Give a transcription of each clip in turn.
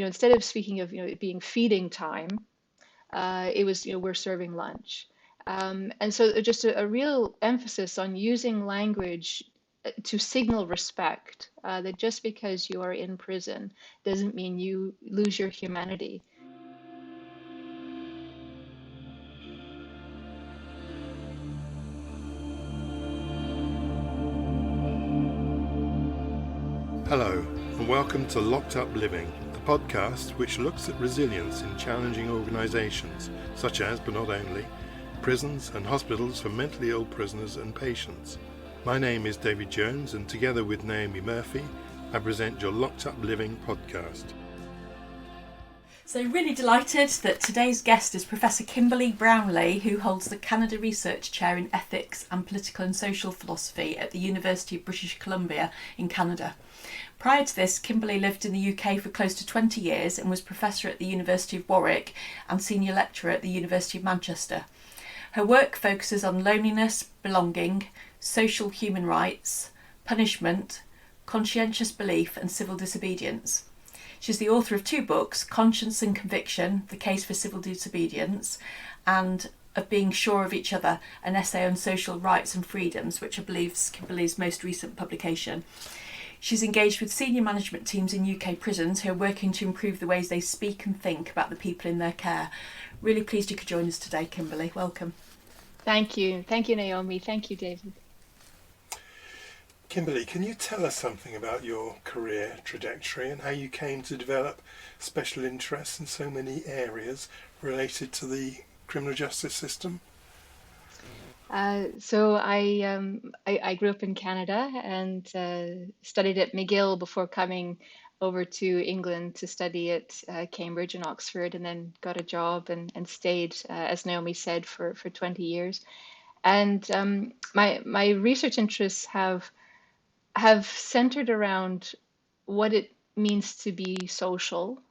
instead of speaking of, it being feeding time, it was, we're serving lunch. And so just a real emphasis on using language to signal respect, that just because you are in prison doesn't mean you lose your humanity. Hello, and welcome to Locked Up Living, the podcast which looks at resilience in challenging organisations, such as, but not only, prisons and hospitals for mentally ill prisoners and patients. My name is David Jones, and together with Naomi Murphy, I present your Locked Up Living podcast. So really delighted that today's guest is Professor Kimberly Brownlee, who holds the Canada Research Chair in Ethics and Political and Social Philosophy at the University of British Columbia in Canada. Prior to this, Kimberly lived in the UK for close to 20 years and was Professor at the University of Warwick and Senior Lecturer at the University of Manchester. Her work focuses on loneliness, belonging, social human rights, punishment, conscientious belief and civil disobedience. She's the author of 2 books, Conscience and Conviction, The Case for Civil Disobedience, and Of Being Sure of Each Other, an essay on social rights and freedoms, which I believe is Kimberly's most recent publication. She's engaged with senior management teams in UK prisons who are working to improve the ways they speak and think about the people in their care. Really pleased you could join us today, Kimberly. Welcome. Thank you. Thank you, Naomi. Thank you, David. Kimberly, can you tell us something about your career trajectory and how you came to develop special interests in so many areas related to the criminal justice system? So I grew up in Canada and studied at McGill before coming over to England to study at Cambridge and Oxford, and then got a job and stayed, as Naomi said, for 20 years. And my research interests have centered around what it means to be social,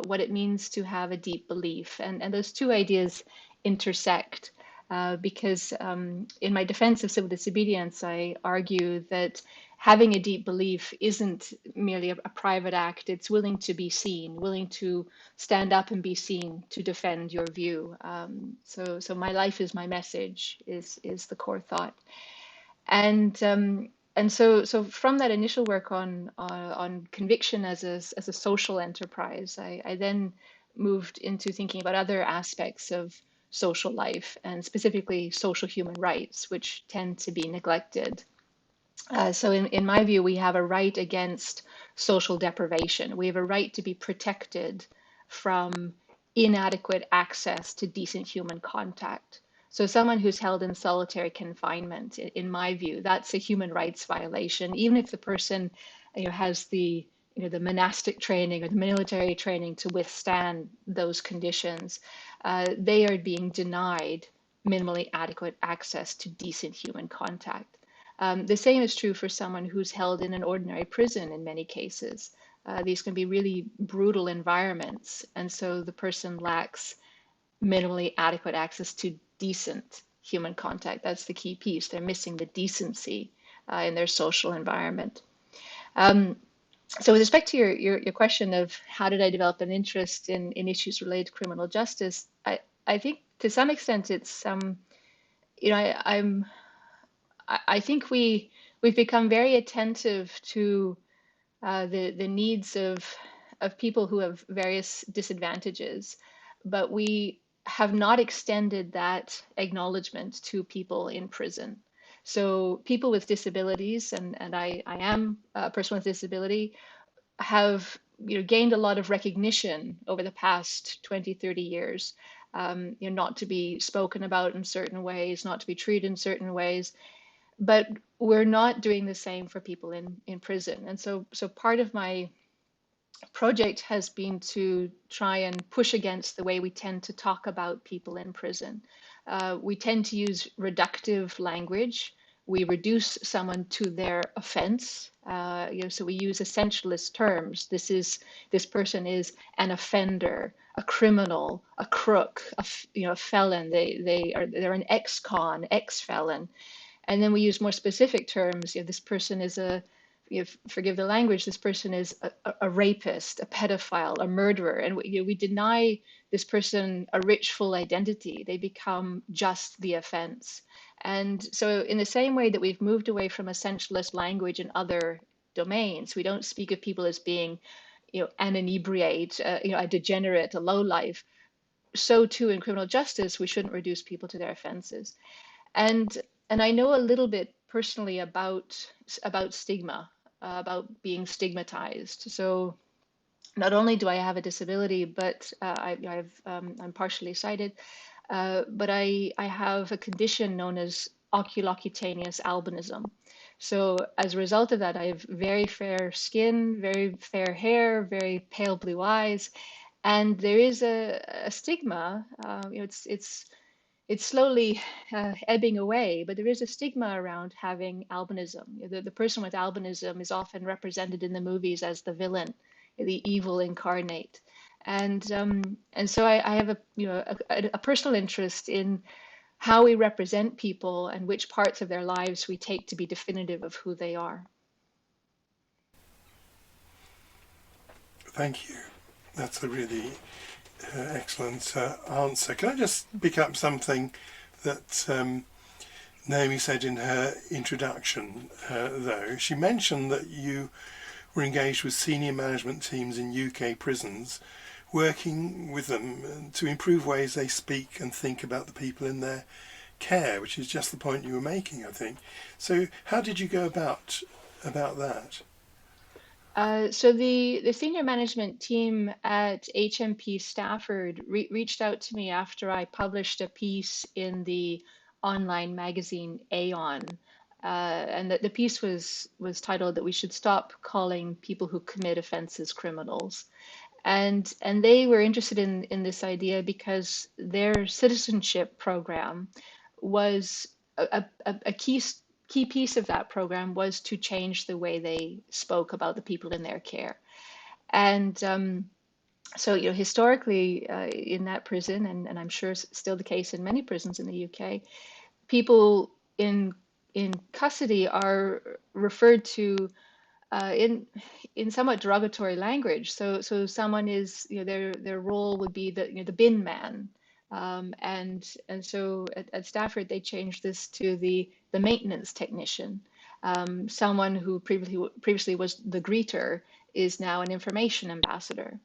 what it means to have a deep belief. And those two ideas intersect because in my defense of civil disobedience, I argue that having a deep belief isn't merely a private act. It's willing to be seen, willing to stand up and be seen to defend your view. So my life is my message is the core thought. And so from that initial work on conviction as a social enterprise, I then moved into thinking about other aspects of social life and specifically social human rights, which tend to be neglected. So in my view, we have a right against social deprivation. We have a right to be protected from inadequate access to decent human contact. So someone who's held in solitary confinement, in my view, that's a human rights violation, even if the person, has the monastic training or the military training to withstand those conditions. They are being denied minimally adequate access to decent human contact. The same is true for someone who's held in an ordinary prison in many cases. These can be really brutal environments, and so the person lacks minimally adequate access to decent human contact. That's the key piece. They're missing the decency in their social environment. So with respect to your question of how did I develop an interest in issues related to criminal justice, I think to some extent it's I think we've become very attentive to the needs of people who have various disadvantages, but we have not extended that acknowledgement to people in prison. So people with disabilities, and I am a person with disability, have gained a lot of recognition over the past 20, 30 years, not to be spoken about in certain ways, not to be treated in certain ways. But we're not doing the same for people in prison. And so part of my project has been to try and push against the way we tend to talk about people in prison. We tend to use reductive language. We reduce someone to their offense. So we use essentialist terms. This person is an offender, a criminal, a crook, a felon. They're an ex-con, ex-felon. And then we use more specific terms. This person is a forgive the language, this person is a rapist, a pedophile, a murderer, and we deny this person a rich, full identity. They become just the offense. And so, in the same way that we've moved away from essentialist language in other domains, we don't speak of people as being, an inebriate, a degenerate, a lowlife. So too in criminal justice, we shouldn't reduce people to their offenses. And I know a little bit personally about stigma, about being stigmatized. So not only do I have a disability, but I'm partially sighted, but I have a condition known as oculocutaneous albinism. So as a result of that, I have very fair skin, very fair hair, very pale blue eyes, and there is a stigma. It's slowly ebbing away, but there is a stigma around having albinism. The person with albinism is often represented in the movies as the villain, the evil incarnate. And so I have a personal interest in how we represent people and which parts of their lives we take to be definitive of who they are. Thank you. That's a really excellent answer. Can I just pick up something that Naomi said in her introduction, though? She mentioned that you were engaged with senior management teams in UK prisons, working with them to improve ways they speak and think about the people in their care, which is just the point you were making, I think. So how did you go about that? So the senior management team at HMP Stafford reached out to me after I published a piece in the online magazine Aeon, and the piece was titled that we should stop calling people who commit offenses criminals. And they were interested in this idea because their citizenship program was a key piece of that program was to change the way they spoke about the people in their care. And so, historically in that prison, and I'm sure it's still the case in many prisons in the UK, people in custody are referred to in somewhat derogatory language. So someone is, their role would be the bin man. And so at Stafford they changed this to the maintenance technician. Someone who previously was the greeter is now an information ambassador.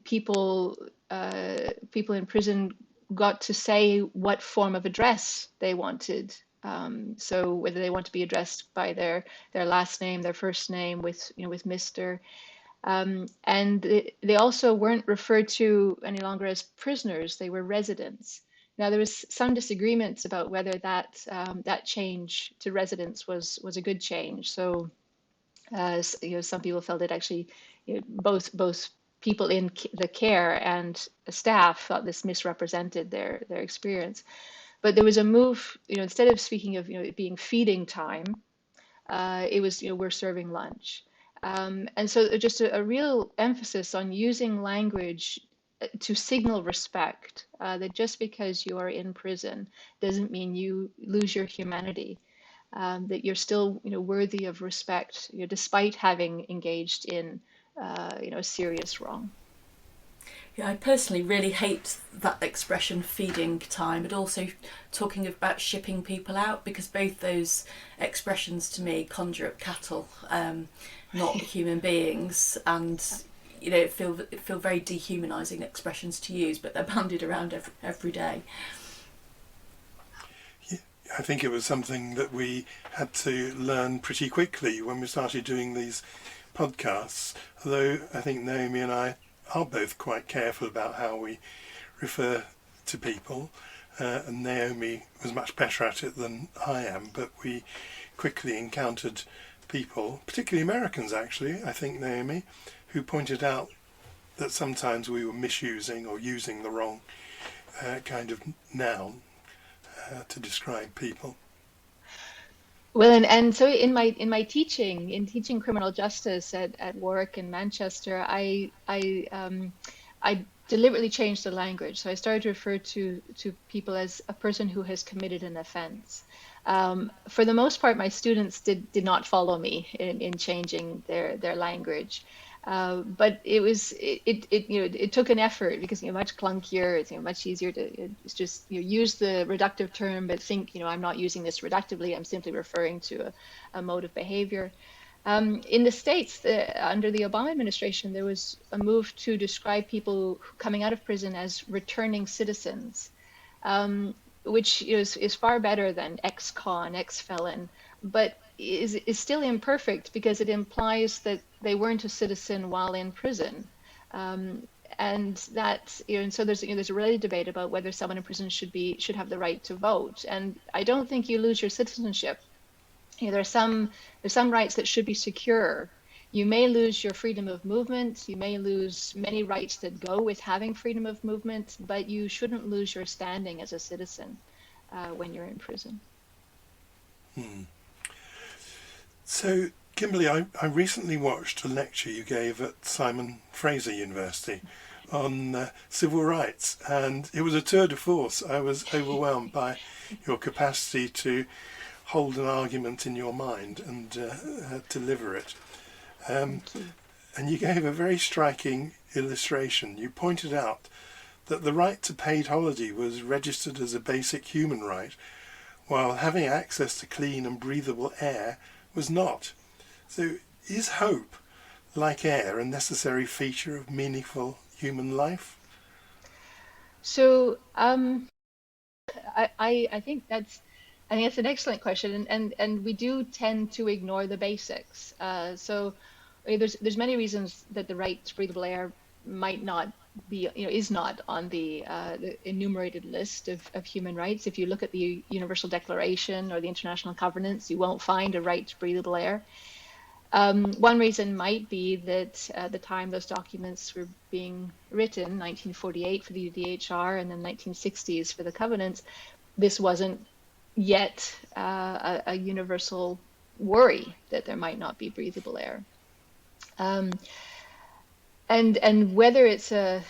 People in prison got to say what form of address they wanted. So whether they want to be addressed by their last name, their first name, with Mr. And they also weren't referred to any longer as prisoners; they were residents. Now there was some disagreements about whether that change to residents was a good change. So some people felt it actually, both people in the care and staff thought this misrepresented their experience. But there was a move, instead of speaking of it being feeding time, it was we're serving lunch. And so just a real emphasis on using language to signal respect, that just because you are in prison doesn't mean you lose your humanity, that you're still worthy of respect, despite having engaged in a serious wrong. Yeah, I personally really hate that expression feeding time, but also talking about shipping people out, because both those expressions to me conjure up cattle, not human beings, and feel very dehumanising expressions to use, but they're bandied around every day. Yeah, I think it was something that we had to learn pretty quickly when we started doing these podcasts, although I think Naomi and I are both quite careful about how we refer to people, and Naomi was much better at it than I am, but we quickly encountered people, particularly Americans actually, I think, Naomi, who pointed out that sometimes we were misusing or using the wrong kind of noun to describe people. Well, and so in my teaching criminal justice at Warwick and Manchester, I deliberately changed the language. So I started to refer to people as a person who has committed an offence. For the most part, my students did not follow me in changing their language. But it took an effort because much clunkier. It's much easier to it's just use the reductive term, but think I'm not using this reductively. I'm simply referring to a mode of behavior. In the States, under the Obama administration, there was a move to describe people coming out of prison as returning citizens, which is far better than ex-con, ex-felon, but is still imperfect because it implies that they weren't a citizen while in prison. And that, and so there's a related debate about whether someone in prison should have the right to vote. And I don't think you lose your citizenship. There's some rights that should be secure. You may lose your freedom of movement. You may lose many rights that go with having freedom of movement, but you shouldn't lose your standing as a citizen when you're in prison. So, Kimberly, I recently watched a lecture you gave at Simon Fraser University on civil rights, and it was a tour de force. I was overwhelmed by your capacity to hold an argument in your mind and deliver it. And you gave a very striking illustration. You pointed out that the right to paid holiday was registered as a basic human right, while having access to clean and breathable air was not. So is hope, like air, a necessary feature of meaningful human life? So I think that's an excellent question, and we do tend to ignore the basics. So there's many reasons that the right to breathable air might not be, is not on the enumerated list of human rights. If you look at the Universal Declaration or the International Covenants, you won't find a right to breathable air. One reason might be that at the time those documents were being written, 1948 for the UDHR and then 1960s for the Covenants, this wasn't yet a universal worry that there might not be breathable air. And whether it's a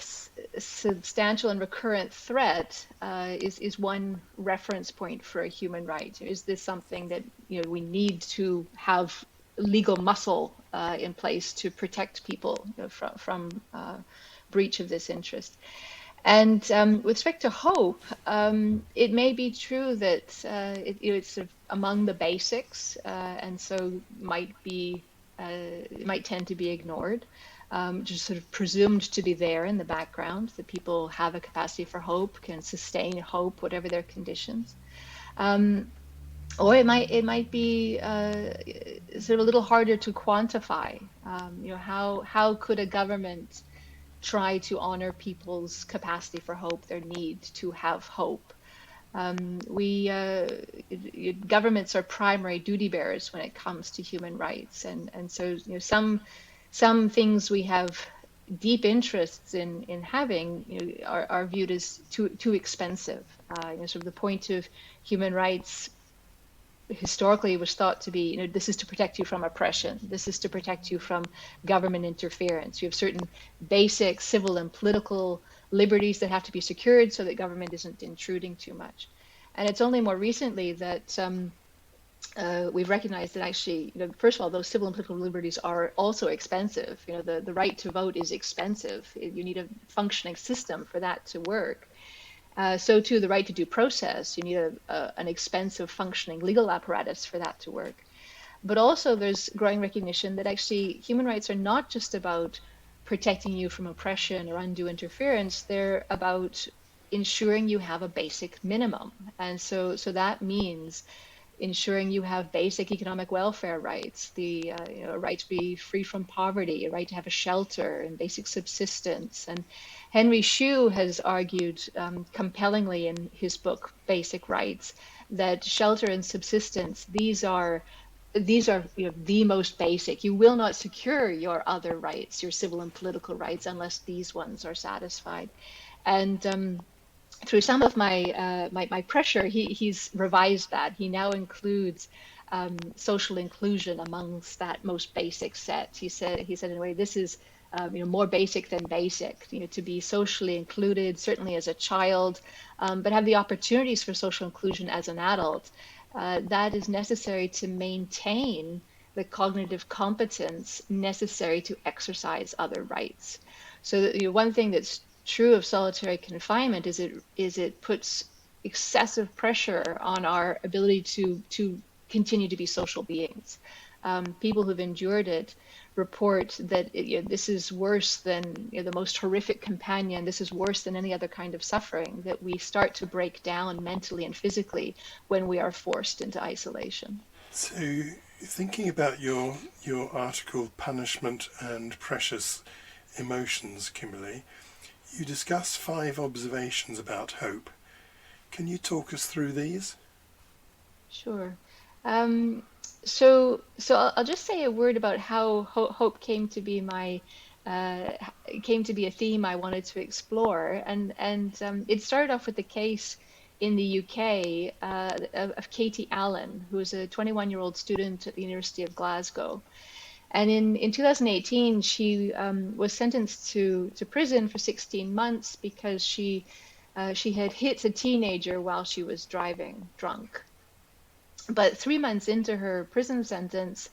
substantial and recurrent threat is one reference point for a human right. Is this something that we need to have legal muscle in place to protect people from breach of this interest? And with respect to hope, it may be true that it's sort of among the basics, and so it might tend to be ignored, just sort of presumed to be there in the background, that people have a capacity for hope, can sustain hope, whatever their conditions. Or it might be sort of a little harder to quantify. How could a government try to honor people's capacity for hope, their need to have hope? Governments are primary duty bearers when it comes to human rights, and so some things we have deep interests in having are viewed as too expensive. Sort of the point of human rights historically was thought to be, this is to protect you from oppression. This is to protect you from government interference. You have certain basic civil and political liberties that have to be secured so that government isn't intruding too much. And it's only more recently that we've recognized that actually, first of all, those civil and political liberties are also expensive. The right to vote is expensive. You need a functioning system for that to work. So too, the right to due process, you need an expensive functioning legal apparatus for that to work. But also there's growing recognition that actually human rights are not just about protecting you from oppression or undue interference, they're about ensuring you have a basic minimum. And so that means ensuring you have basic economic welfare rights, the right to be free from poverty, a right to have a shelter and basic subsistence. And Henry Shue has argued compellingly in his book, Basic Rights, that shelter and subsistence, these are the most basic. You will not secure your other rights, your civil and political rights, unless these ones are satisfied. And through some of my pressure, he's revised that. He now includes social inclusion amongst that most basic set. He said in a way, this is more basic than basic. To be socially included, certainly as a child, but have the opportunities for social inclusion as an adult. that is necessary to maintain the cognitive competence necessary to exercise other rights. So that, one thing that's true of solitary confinement is it puts excessive pressure on our ability to continue to be social beings. People who've endured it report that this is worse than the most horrific companion. This is worse than any other kind of suffering, that we start to break down mentally and physically when we are forced into isolation. So, thinking about your article, Punishment and Precious Emotions, Kimberly, you discuss 5 observations about hope. Can you talk us through these? Sure. Um, so I'll just say a word about how hope came to be uh, came to be a theme I wanted to explore, and it started off with the case in the UK of Katie Allen, who was a 21-year-old student at the University of Glasgow. And in 2018, she was sentenced to prison for 16 months because she had hit a teenager while she was driving drunk. But 3 months into her prison sentence,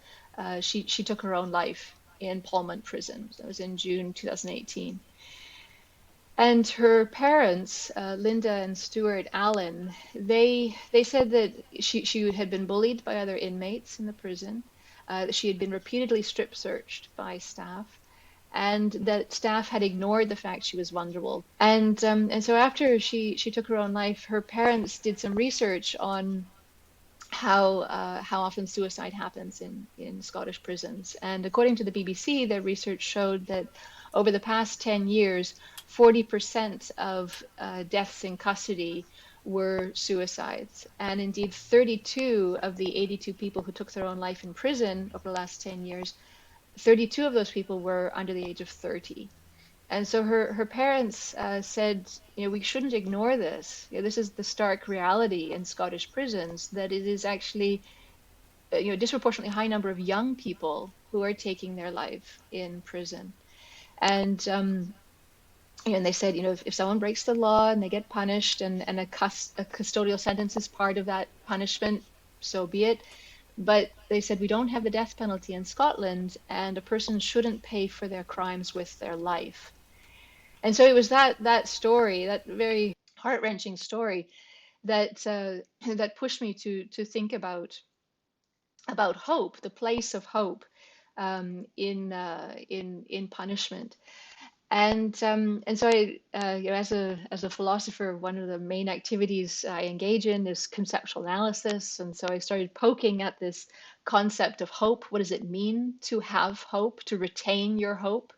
she took her own life in Palmont Prison. That was in June 2018. And her parents, Linda and Stuart Allen, they said that she had been bullied by other inmates in the prison, that she had been repeatedly strip searched by staff, and that staff had ignored the fact she was vulnerable. And so after she took her own life, her parents did some research on how often suicide happens in Scottish prisons. And according to the BBC, their research showed that over the past 10 years, 40% of deaths in custody were suicides. And indeed, 32 of the 82 people who took their own life in prison over the last 10 years, 32 of those people were under the age of 30. And so her parents said, we shouldn't ignore this. This is the stark reality in Scottish prisons, that it is actually, a disproportionately high number of young people who are taking their life in prison. And they said, if someone breaks the law and they get punished, and a custodial sentence is part of that punishment, so be it. But they said we don't have the death penalty in Scotland, and a person shouldn't pay for their crimes with their life. And so it was that story, that very heart-wrenching story, that that pushed me to think about hope, the place of hope in punishment. And so as a philosopher, one of the main activities I engage in is conceptual analysis. And so I started poking at this concept of hope. What does it mean to have hope, to retain your hope?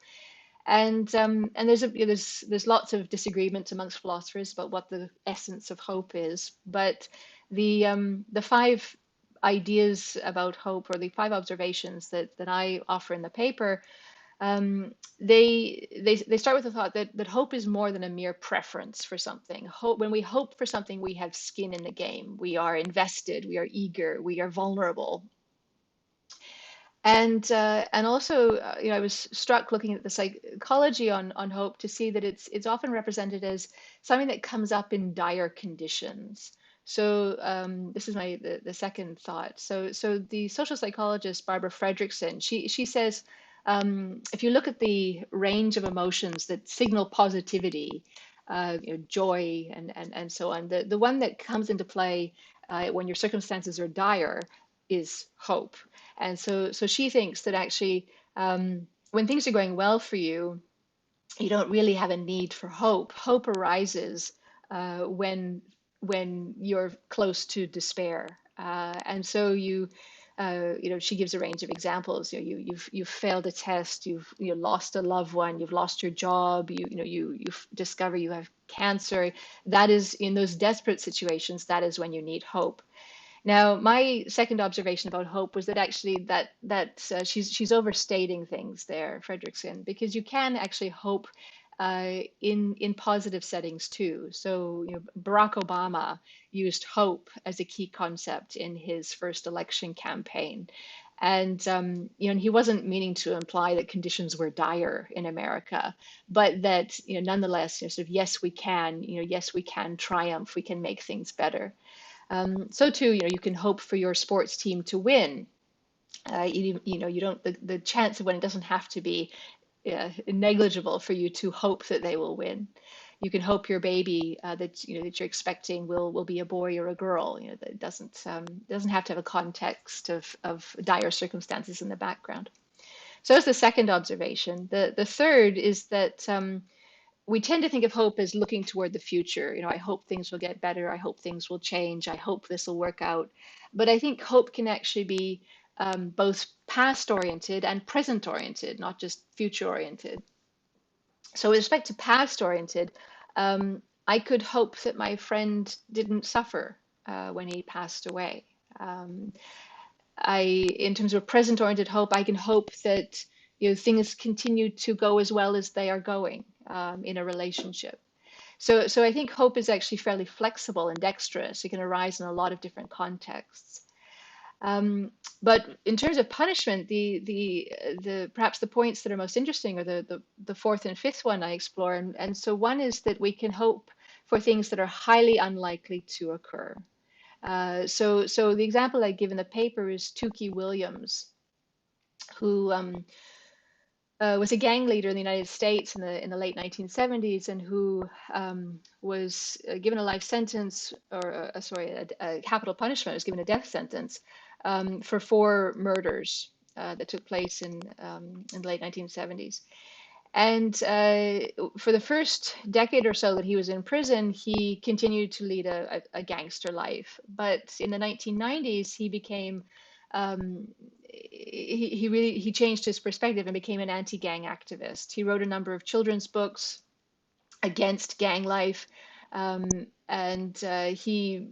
And there's lots of disagreement amongst philosophers about what the essence of hope is. But the 5 ideas about hope, or the 5 observations that I offer in the paper, they start with the thought that hope is more than a mere preference for something. When we hope for something, we have skin in the game. We are invested. We are eager. We are vulnerable. And also, I was struck looking at the psychology on hope to see that it's often represented as something that comes up in dire conditions. So this is the second thought. So the social psychologist Barbara Fredrickson, she says, if you look at the range of emotions that signal positivity, joy and so on, the one that comes into play when your circumstances are dire is hope. And so she thinks that actually, when things are going well for you, you don't really have a need for hope. Hope arises when you're close to despair. And so she gives a range of examples. You've failed a test, you've lost a loved one, you've lost your job, you discover you have cancer. That is, in those desperate situations, that is when you need hope. Now, my second observation about hope was that actually she's overstating things there, Fredrickson, because you can actually hope in positive settings too. So, Barack Obama used hope as a key concept in his first election campaign. And and he wasn't meaning to imply that conditions were dire in America, but that nonetheless, sort of, yes, we can, yes, we can triumph, we can make things better. So too, you can hope for your sports team to win. You don't, the chance of winning doesn't have to be negligible for you to hope that they will win. You can hope your baby that that you're expecting will be a boy or a girl. That doesn't have to have a context of dire circumstances in the background. So that's the second observation. The third is that we tend to think of hope as looking toward the future. I hope things will get better. I hope things will change. I hope this will work out. But I think hope can actually be both past oriented and present oriented, not just future oriented. So with respect to past oriented, I could hope that my friend didn't suffer when he passed away. Um, in terms of present oriented hope, I can hope that things continue to go as well as they are going in a relationship. So I think hope is actually fairly flexible and dexterous. It can arise in a lot of different contexts. But in terms of punishment, the perhaps the points that are most interesting are the fourth and fifth one I explore. And so one is that we can hope for things that are highly unlikely to occur. So the example I give in the paper is Tukey Williams, who was a gang leader in the United States in the late 1970s, and who was given a life sentence, or a capital punishment, was given a death sentence for 4 murders that took place in the late 1970s. And for the first decade or so that he was in prison, he continued to lead a gangster life. But in the 1990s, he became he changed his perspective and became an anti-gang activist. He wrote a number of children's books against gang life, and he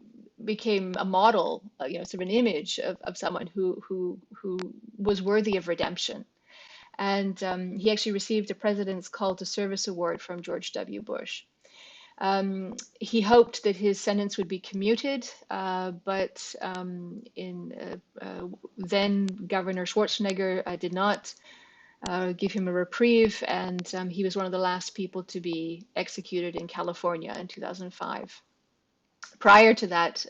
became a model, sort of an image of someone who was worthy of redemption. And he actually received a President's Call to Service Award from George W. Bush. He hoped that his sentence would be commuted, but then Governor Schwarzenegger did not give him a reprieve, and he was one of the last people to be executed in California in 2005. Prior to that,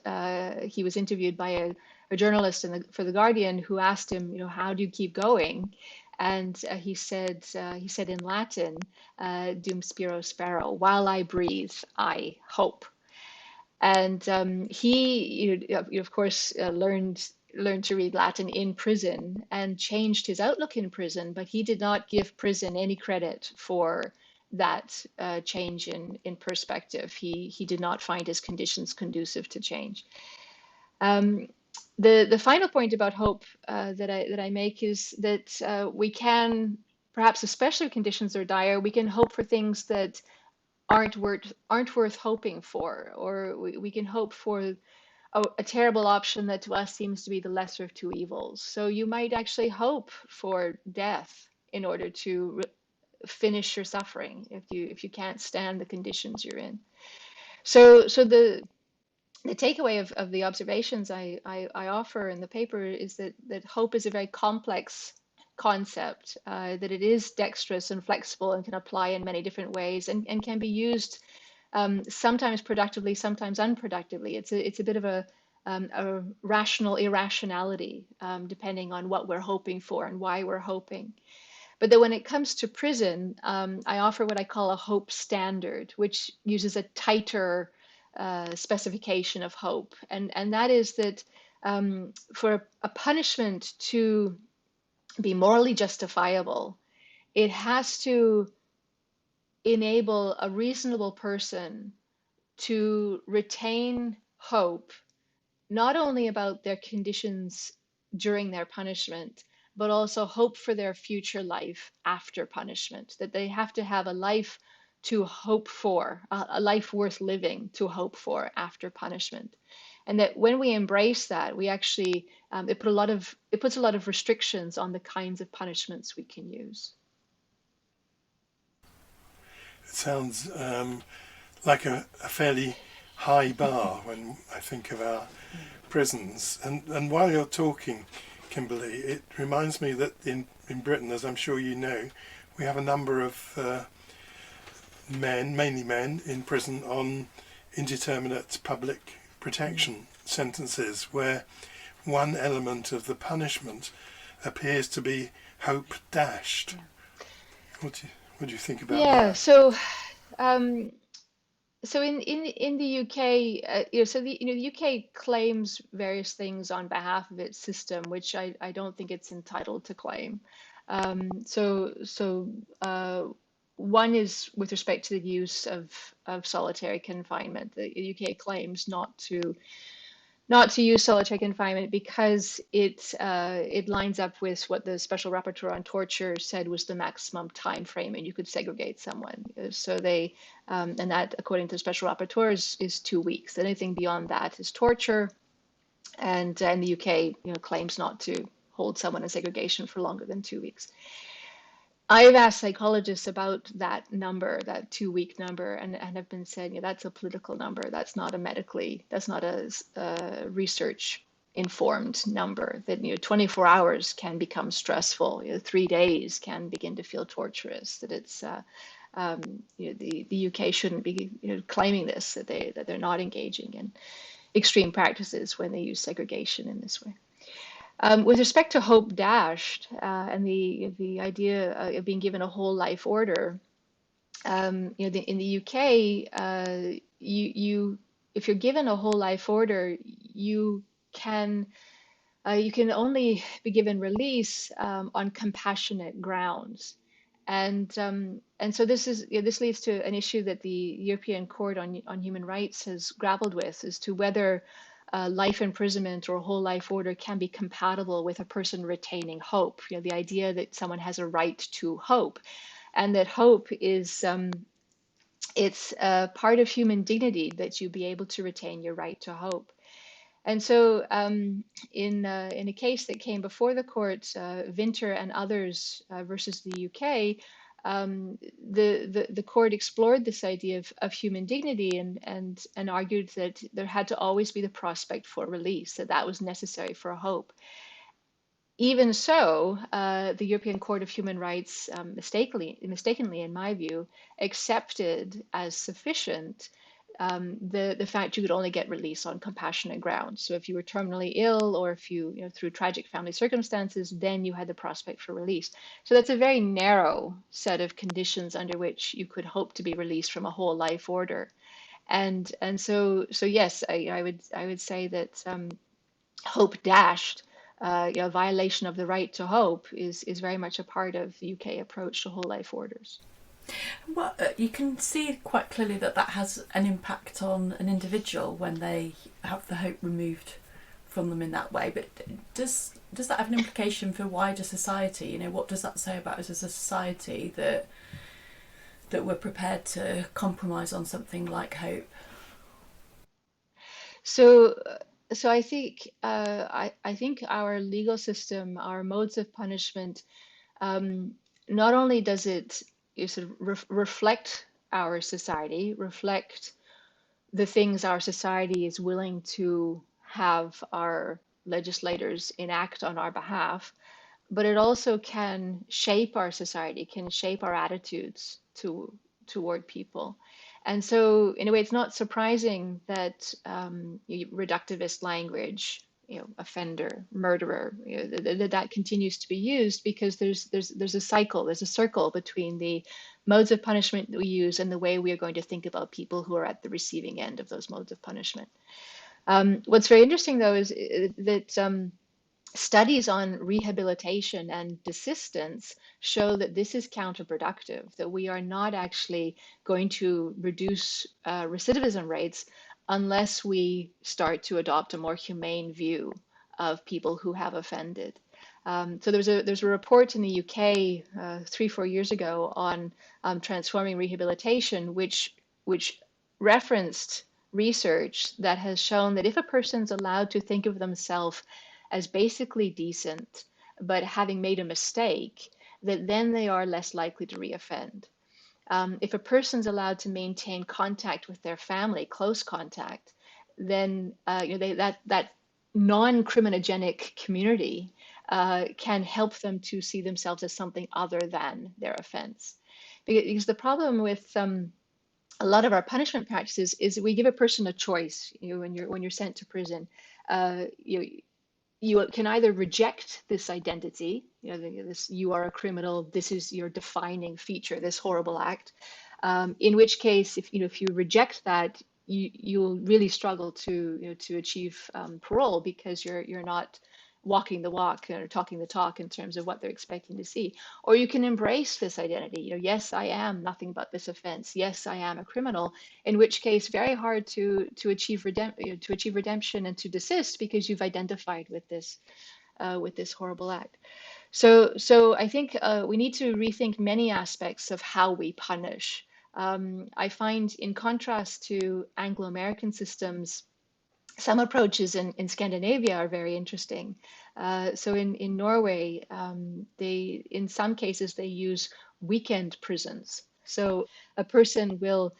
he was interviewed by a journalist for The Guardian, who asked him, how do you keep going? And he said in Latin, "Dum spiro spero," while I breathe, I hope. And he, of course, learned to read Latin in prison and changed his outlook in prison, but he did not give prison any credit for that change in perspective. He did not find his conditions conducive to change. The final point about hope that I make is that we can, perhaps especially if conditions are dire, we can hope for things that aren't worth hoping for, or we can hope for a terrible option that to us seems to be the lesser of two evils. So you might actually hope for death in order to finish your suffering if you can't stand the conditions you're in. So the takeaway of the observations I offer in the paper is that hope is a very complex concept, that it is dexterous and flexible and can apply in many different ways, and can be used sometimes productively, sometimes unproductively. It's a bit of a rational irrationality, depending on what we're hoping for and why we're hoping. But then when it comes to prison, I offer what I call a hope standard, which uses a tighter specification of hope. And that is that for a punishment to be morally justifiable, it has to enable a reasonable person to retain hope, not only about their conditions during their punishment, but also hope for their future life after punishment, that they have to have a life to hope for, a life worth living to hope for after punishment. And that when we embrace that, we actually, it puts a lot of restrictions on the kinds of punishments we can use. It sounds like a fairly high bar when I think of our prisons. And while you're talking, Kimberly, it reminds me that in Britain, as I'm sure you know, we have a number of men, mainly men, in prison on indeterminate public protection. sentences where one element of the punishment appears to be hope dashed. Yeah. What do you think about Yeah. that? Um, so in the UK, the UK claims various things on behalf of its system, which I don't think it's entitled to claim. One is with respect to the use of solitary confinement. The UK claims not to use solitary confinement because it lines up with what the special rapporteur on torture said was the maximum time frame, and you could segregate someone. So they and that, according to the special rapporteur, is 2 weeks. Anything beyond that is torture, and the UK claims not to hold someone in segregation for longer than 2 weeks. I've asked psychologists about that number, that 2 week number, and have been saying that's a political number. That's not a research informed number. That 24 hours can become stressful. 3 days can begin to feel torturous. That it's the UK shouldn't be claiming this. That they're not engaging in extreme practices when they use segregation in this way. With respect to hope dashed and the idea of being given a whole life order, in the UK, you if you're given a whole life order, can you can only be given release on compassionate grounds, and so this leads to an issue that the European Court on Human Rights has grappled with as to whether life imprisonment or whole life order can be compatible with a person retaining hope. The idea that someone has a right to hope, and that hope is it's part of human dignity that you be able to retain your right to hope. And so, in a case that came before the court, Vinter and others versus the UK, the court explored this idea of human dignity and argued that there had to always be the prospect for release, that was necessary for hope. Even so, the European Court of Human Rights mistakenly, in my view, accepted as sufficient the fact you could only get release on compassionate grounds. So if you were terminally ill, or if through tragic family circumstances, then you had the prospect for release. So that's a very narrow set of conditions under which you could hope to be released from a whole life order. And so yes, I would say that hope dashed, violation of the right to hope is very much a part of the UK approach to whole life orders. Well, you can see quite clearly that has an impact on an individual when they have the hope removed from them in that way. But does that have an implication for wider society? What does that say about us as a society that we're prepared to compromise on something like hope? So I think I think our legal system, our modes of punishment, not only does it sort of reflect our society, reflect the things our society is willing to have our legislators enact on our behalf, but it also can shape our society, can shape our attitudes toward people. And so, in a way, it's not surprising that reductivist language, offender, murderer, that continues to be used, because there's a cycle, there's a circle between the modes of punishment that we use and the way we are going to think about people who are at the receiving end of those modes of punishment. What's very interesting, though, is that studies on rehabilitation and desistance show that this is counterproductive, that we are not actually going to reduce recidivism rates unless we start to adopt a more humane view of people who have offended. So there's a report in the UK 3-4 years ago on transforming rehabilitation, which referenced research that has shown that if a person's allowed to think of themselves as basically decent, but having made a mistake, that then they are less likely to reoffend. If a person's allowed to maintain contact with their family, close contact, then that non-criminogenic community can help them to see themselves as something other than their offense. Because the problem with a lot of our punishment practices is we give a person a choice. When you're sent to prison, you can either reject this identity, this you are a criminal, this is your defining feature, this horrible act. In which case, if you reject that, you'll really struggle to achieve parole, because you're not walking the walk or talking the talk in terms of what they're expecting to see. Or you can embrace this identity. Yes, I am nothing but this offense. Yes, I am a criminal. In which case, very hard to achieve redemption and to desist, because you've identified with this horrible act. So I think we need to rethink many aspects of how we punish. I find, in contrast to Anglo-American systems, some approaches in Scandinavia are very interesting. So in Norway, in some cases they use weekend prisons. So a person will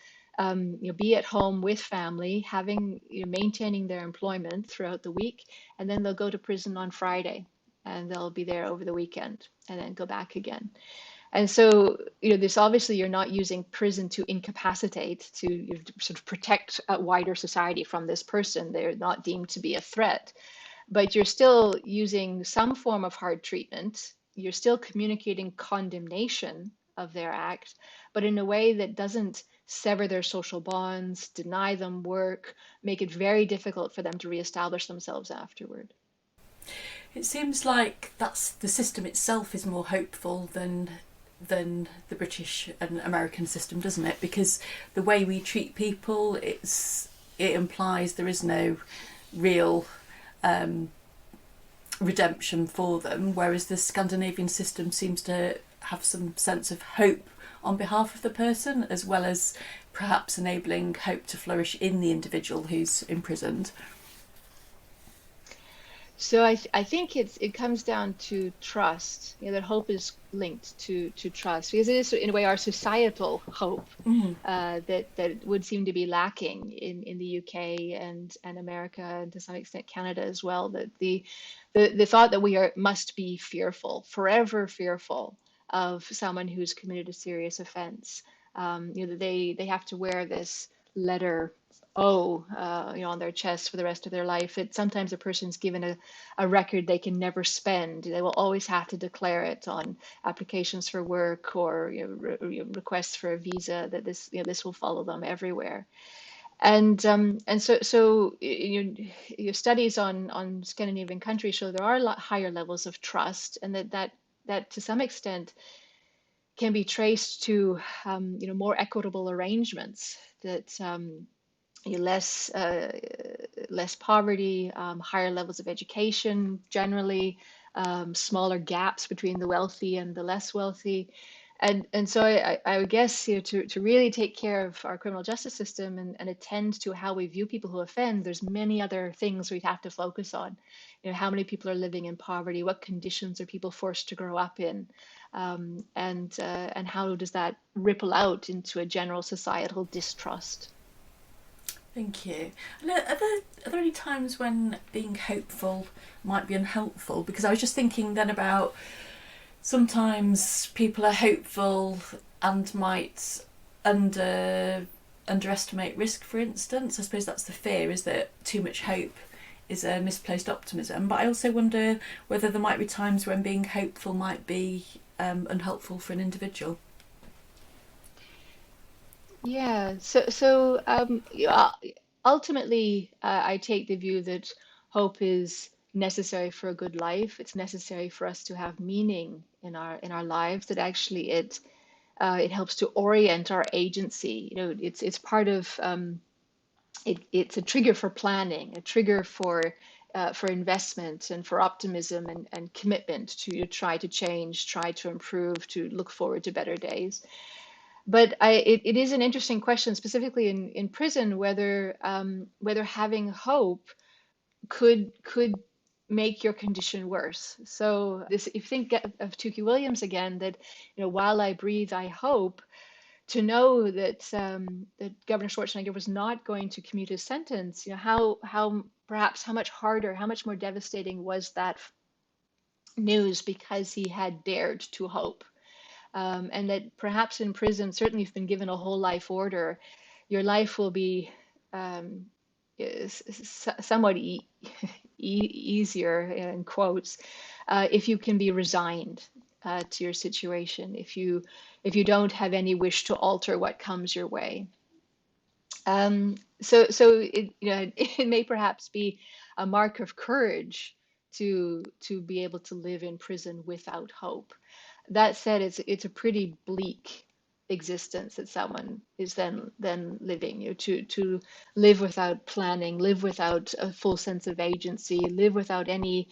be at home with family, having maintaining their employment throughout the week, and then they'll go to prison on Friday, and they'll be there over the weekend, and then go back again. And so, this obviously you're not using prison to incapacitate, to sort of protect a wider society from this person. They're not deemed to be a threat, but you're still using some form of hard treatment. You're still communicating condemnation of their act, but in a way that doesn't sever their social bonds, deny them work, make it very difficult for them to reestablish themselves afterward. It seems like that's the system itself is more hopeful than the British and American system, doesn't it? Because the way we treat people, it implies there is no real redemption for them, whereas the Scandinavian system seems to have some sense of hope on behalf of the person, as well as perhaps enabling hope to flourish in the individual who's imprisoned. So I think it comes down to trust. That hope is linked to trust, because it is in a way our societal hope that would seem to be lacking in the UK and America, and to some extent Canada as well. That the thought that we must be fearful, forever fearful of someone who's committed a serious offense. That they have to wear this letter O, on their chest for the rest of their life. That sometimes a person's given a record they can never spend. They will always have to declare it on applications for work, or requests for a visa. That this will follow them everywhere. And so your studies on Scandinavian countries show there are a lot higher levels of trust, and that to some extent can be traced to more equitable arrangements. That less poverty, higher levels of education generally, smaller gaps between the wealthy and the less wealthy. And so I would guess, to really take care of our criminal justice system and attend to how we view people who offend, there's many other things we'd have to focus on. How many people are living in poverty? What conditions are people forced to grow up in? And how does that ripple out into a general societal distrust? Thank you. And are there any times when being hopeful might be unhelpful? Because I was just thinking then about sometimes people are hopeful and might underestimate risk, for instance. I suppose that's the fear, is that too much hope is a misplaced optimism. But I also wonder whether there might be times when being hopeful might be unhelpful for an individual. Yeah, ultimately, I take the view that hope is necessary for a good life. It's necessary for us to have meaning in our lives. That actually it helps to orient our agency. It's part of it's a trigger for planning, a trigger for investment and for optimism and commitment to try to change, try to improve, to look forward to better days. But it is an interesting question, specifically in prison, whether having hope could make your condition worse. So if you think of Tukey Williams again, that while I breathe, I hope, to know that Governor Schwarzenegger was not going to commute his sentence. How much harder, how much more devastating was that news, because he had dared to hope. and that perhaps in prison, certainly if you've been given a whole life order, your life will be um, somewhat easier, in quotes, if you can be resigned to your situation, if you don't have any wish to alter what comes your way. So it, it may perhaps be a mark of courage to be able to live in prison without hope. That said, it's a pretty bleak existence that someone is then living. To live without planning, live without a full sense of agency, live without any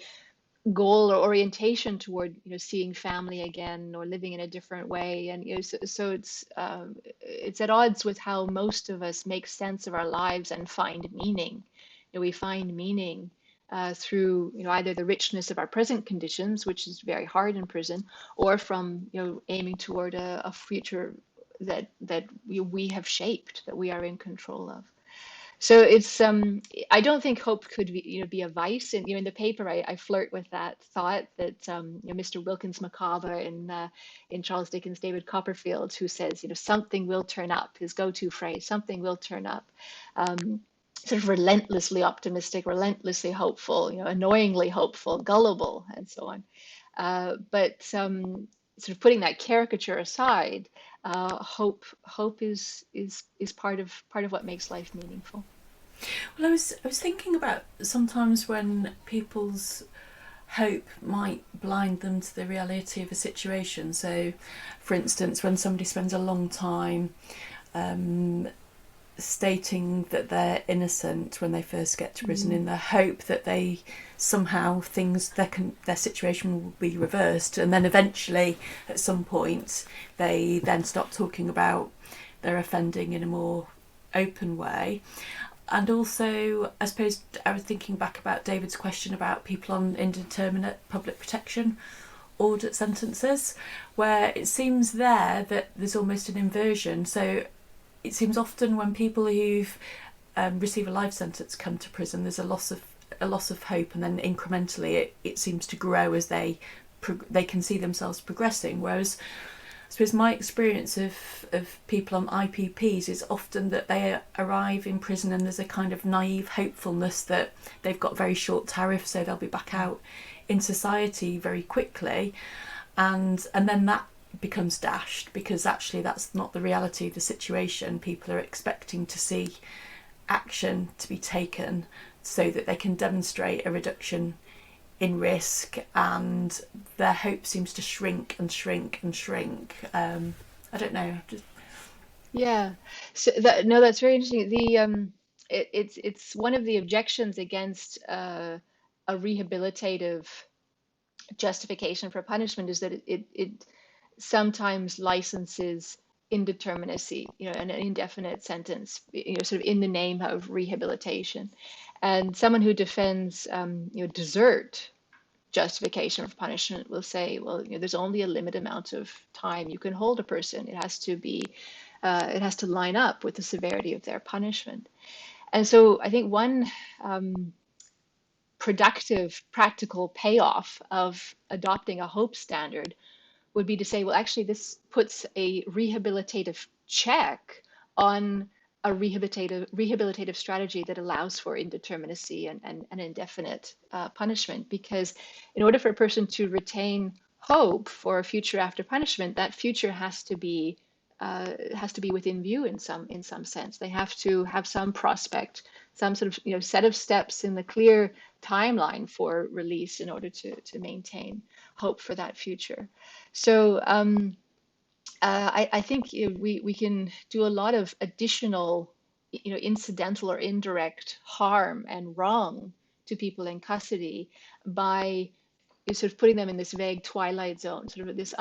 goal or orientation toward seeing family again or living in a different way. And so it's at odds with how most of us make sense of our lives and find meaning. We find meaning through either the richness of our present conditions, which is very hard in prison, or from aiming toward a future that we have shaped, that we are in control of. So it's I don't think hope could be a vice. And in the paper I flirt with that thought that Mr. Wilkins Mcawber in Charles Dickens' David Copperfield, who says something will turn up, his go-to phrase, something will turn up. Sort of relentlessly optimistic, relentlessly hopeful, annoyingly hopeful, gullible, and so on. But sort of putting that caricature aside, hope is part of what makes life meaningful. Well, I was thinking about sometimes when people's hope might blind them to the reality of a situation. So, for instance, when somebody spends a long time stating that they're innocent when they first get to prison, in the hope that they somehow their situation will be reversed, and then eventually at some point they then start talking about their offending in a more open way. And also, I suppose I was thinking back about David's question about people on indeterminate public protection order sentences, where it seems there that there's almost an inversion. So it seems often when people who've receive a life sentence come to prison, there's a loss of hope, and then incrementally it seems to grow as they can see themselves progressing. Whereas I suppose my experience of people on IPPs is often that they arrive in prison and there's a kind of naive hopefulness that they've got very short tariff, so they'll be back out in society very quickly, and then that becomes dashed, because actually that's not the reality of the situation. People are expecting to see action to be taken so that they can demonstrate a reduction in risk, and their hope seems to shrink and shrink and shrink. I don't know. Yeah. So that's very interesting. It's one of the objections against a rehabilitative justification for punishment is that it sometimes licenses indeterminacy, an indefinite sentence, sort of in the name of rehabilitation. And someone who defends, desert justification for punishment will say, well, there's only a limited amount of time you can hold a person. It has to line up with the severity of their punishment. And so I think one productive, practical payoff of adopting a hope standard would be to say, well, actually, this puts a rehabilitative check on a rehabilitative strategy that allows for indeterminacy and indefinite punishment. Because in order for a person to retain hope for a future after punishment, that future has to be within view in some sense. They have to have some prospect, some sort of set of steps in the clear timeline for release in order to maintain hope for that future. So I think we can do a lot of additional, incidental or indirect harm and wrong to people in custody by sort of putting them in this vague twilight zone, sort of this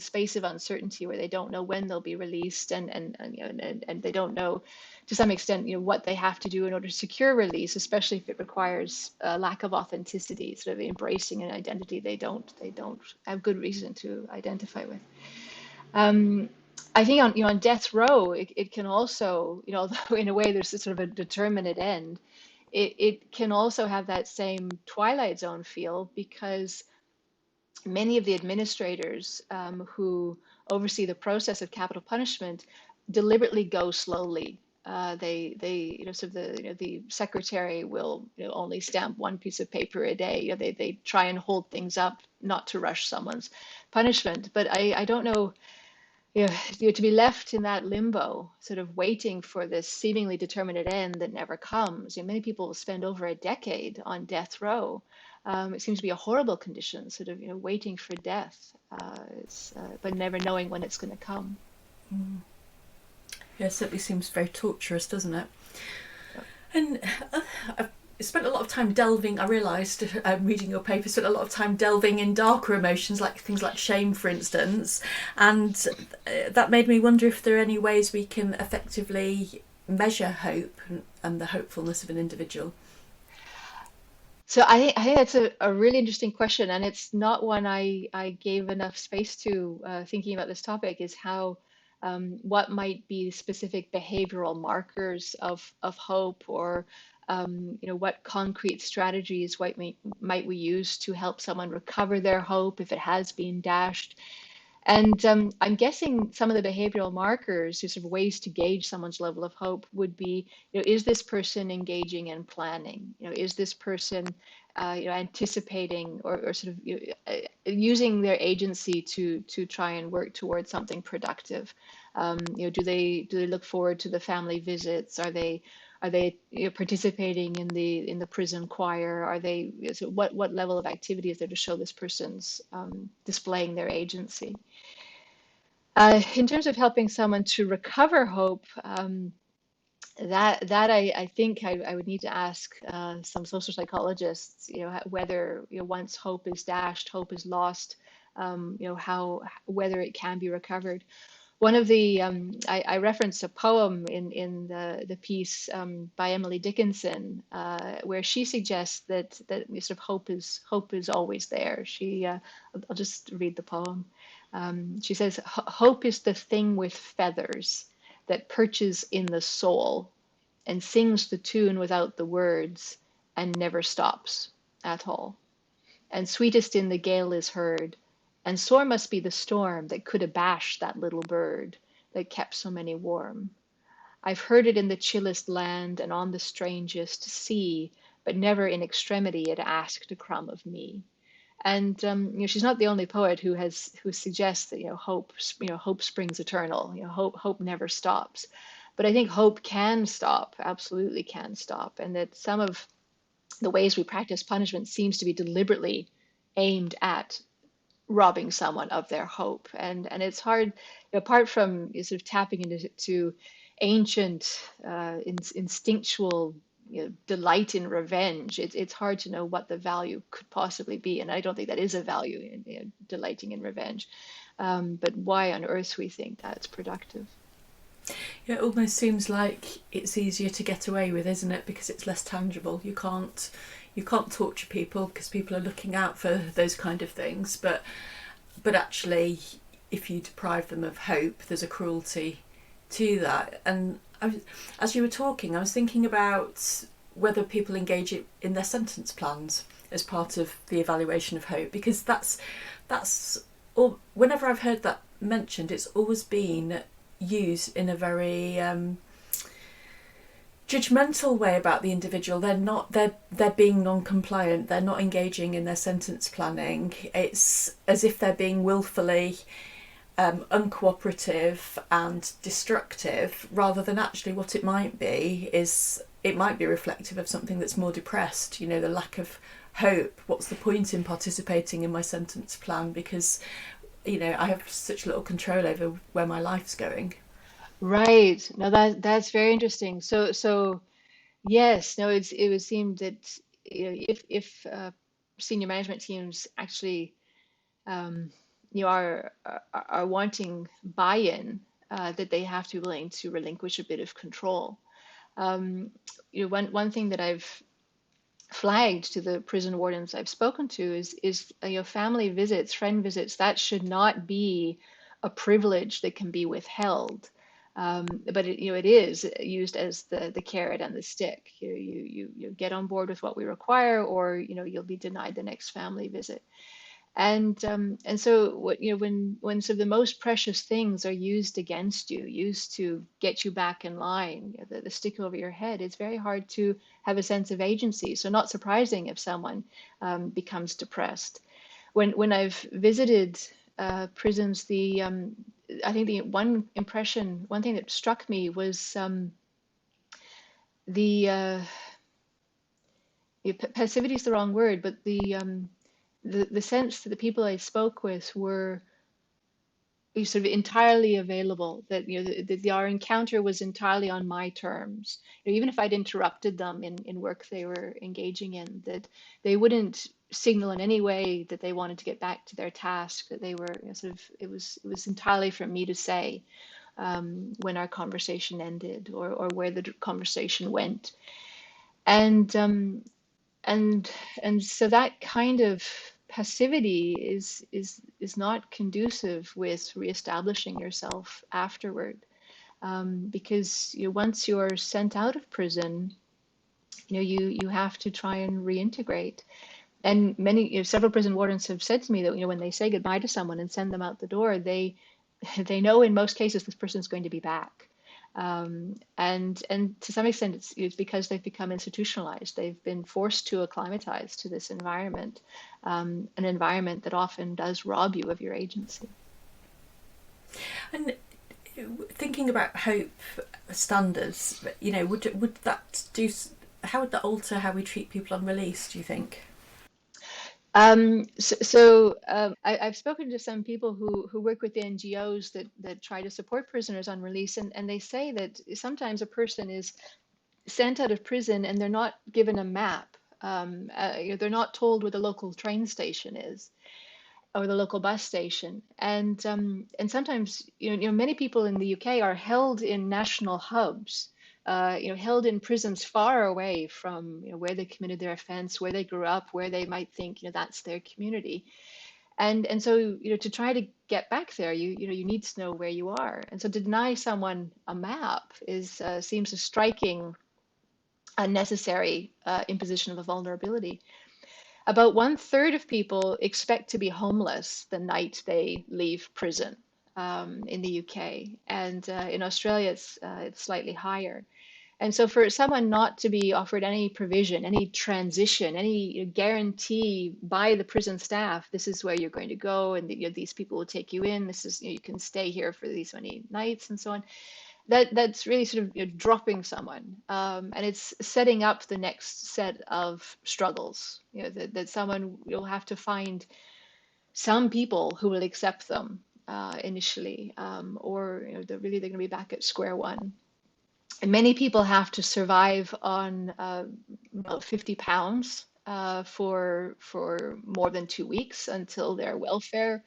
space of uncertainty where they don't know when they'll be released, and they don't know, to some extent, what they have to do in order to secure release, especially if it requires a lack of authenticity, sort of embracing an identity they don't have good reason to identify with. I think on death row, it can also, although in a way there's sort of a determinate end, it can also have that same twilight zone feel, because many of the administrators who oversee the process of capital punishment deliberately go slowly. So the secretary will only stamp one piece of paper a day. They try and hold things up, not to rush someone's punishment. But I don't know, to be left in that limbo, sort of waiting for this seemingly determinate end that never comes. Many people spend over a decade on death row. It seems to be a horrible condition, sort of, waiting for death, but never knowing when it's going to come. Yeah, it certainly seems very torturous, doesn't it? And I've spent a lot of time delving, I realised, reading your paper, spent a lot of time delving in darker emotions, like things like shame, for instance. And that made me wonder if there are any ways we can effectively measure hope and the hopefulness of an individual. So I think that's a really interesting question, and it's not one I gave enough space to, thinking about this topic, is how what might be specific behavioral markers of hope, or what concrete strategies might we use to help someone recover their hope if it has been dashed. And I'm guessing some of the behavioral markers, sort of ways to gauge someone's level of hope, would be, is this person engaging in planning? Is this person, anticipating, or sort of, using their agency to try and work towards something productive? Do they look forward to the family visits? Are they participating in the prison choir? So what level of activity is there to show this person's displaying their agency? In terms of helping someone to recover hope, that I think I would need to ask some social psychologists, whether, once hope is dashed, hope is lost, how, whether it can be recovered. One of the I referenced a poem in the piece by Emily Dickinson, where she suggests that sort of hope is always there. I'll just read the poem. She says, "Hope is the thing with feathers that perches in the soul and sings the tune without the words and never stops at all. And sweetest in the gale is heard, and sore must be the storm that could abash that little bird that kept so many warm. I've heard it in the chillest land and on the strangest sea, but never in extremity it asked a crumb of me." And she's not the only poet who suggests that hope springs eternal. Hope never stops. But I think hope can stop, absolutely can stop, and that some of the ways we practice punishment seems to be deliberately aimed at robbing someone of their hope. And it's hard, apart from sort of tapping into ancient instinctual delight in revenge. It's hard to know what the value could possibly be, and I don't think that is a value in delighting in revenge. But why on earth we think that's productive? Yeah, it almost seems like it's easier to get away with, isn't it? Because it's less tangible. You can't torture people because people are looking out for those kind of things. But actually, if you deprive them of hope, there's a cruelty to that. And as you were talking, I was thinking about whether people engage in their sentence plans as part of the evaluation of hope, because that's or whenever I've heard that mentioned, it's always been used in a very judgmental way about the individual. They're being non-compliant, they're not engaging in their sentence planning. It's as if they're being willfully uncooperative and destructive, rather than actually what it might be is it might be reflective of something that's more depressed, the lack of hope. What's the point in participating in my sentence plan, because I have such little control over where my life's going. Right. No, that's very interesting. So yes, no, it would seem that if senior management teams actually are wanting buy-in, that they have to be willing to relinquish a bit of control. One thing that I've flagged to the prison wardens I've spoken to is family visits, friend visits, that should not be a privilege that can be withheld. But it is used as the carrot and the stick. You get on board with what we require, or you'll be denied the next family visit. And so what, when sort of the most precious things are used against you, used to get you back in line, the stick over your head, it's very hard to have a sense of agency. So not surprising if someone becomes depressed. When I've visited prisons, I think the one thing that struck me was the passivity is the wrong word, but the sense that the people I spoke with were sort of entirely available, that our encounter was entirely on my terms. Even if I'd interrupted them in work they were engaging in, that they wouldn't signal in any way that they wanted to get back to their task, that they were sort of, it was entirely for me to say when our conversation ended, or where the conversation went. And so that kind of passivity is not conducive with reestablishing yourself afterward, because once you're sent out of prison, you have to try and reintegrate. And several prison wardens have said to me that when they say goodbye to someone and send them out the door, they know in most cases this person's going to be back. And to some extent, it's because they've become institutionalized. They've been forced to acclimatize to this environment, an environment that often does rob you of your agency. And thinking about hope standards, would that do? How would that alter how we treat people on release, do you think? I've spoken to some people who work with the NGOs that try to support prisoners on release, and they say that sometimes a person is sent out of prison and they're not given a map. They're not told where the local train station is or the local bus station, and sometimes many people in the UK are held in national hubs. Held in prisons far away from where they committed their offense, where they grew up, where they might think that's their community, and so to try to get back there, you need to know where you are, and so to deny someone a map seems a striking, unnecessary imposition of a vulnerability. About 1/3 of people expect to be homeless the night they leave prison in the UK, and in Australia it's slightly higher. And so for someone not to be offered any provision, any transition, any guarantee by the prison staff, this is where you're going to go, and these people will take you in, this is, you can stay here for these many nights and so on, that's really sort of dropping someone, and it's setting up the next set of struggles. That someone, you'll have to find some people who will accept them initially, or they're going to be back at square one. And many people have to survive on about £50 for more than 2 weeks until their welfare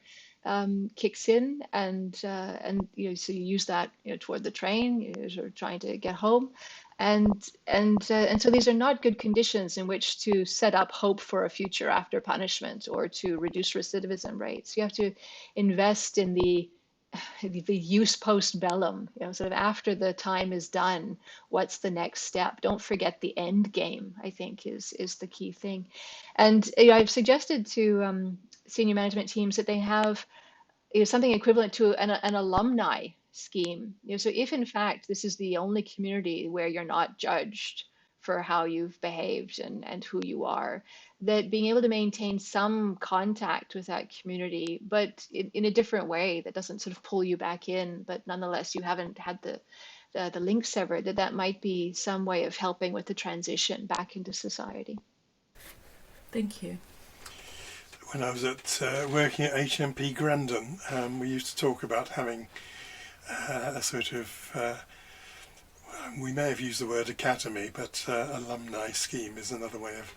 kicks in, and so you use that toward the train, you're trying to get home, and so these are not good conditions in which to set up hope for a future after punishment or to reduce recidivism rates. You have to invest in the use post bellum, sort of after the time is done, what's the next step? Don't forget the end game, I think is the key thing. And I've suggested to senior management teams that they have something equivalent to an alumni scheme. So if in fact this is the only community where you're not judged for how you've behaved and who you are, that being able to maintain some contact with that community, but in a different way that doesn't sort of pull you back in, but nonetheless you haven't had the link severed, that might be some way of helping with the transition back into society. Thank you. When I was working at HMP Grandon, we used to talk about having a sort of we may have used the word academy, but alumni scheme is another way of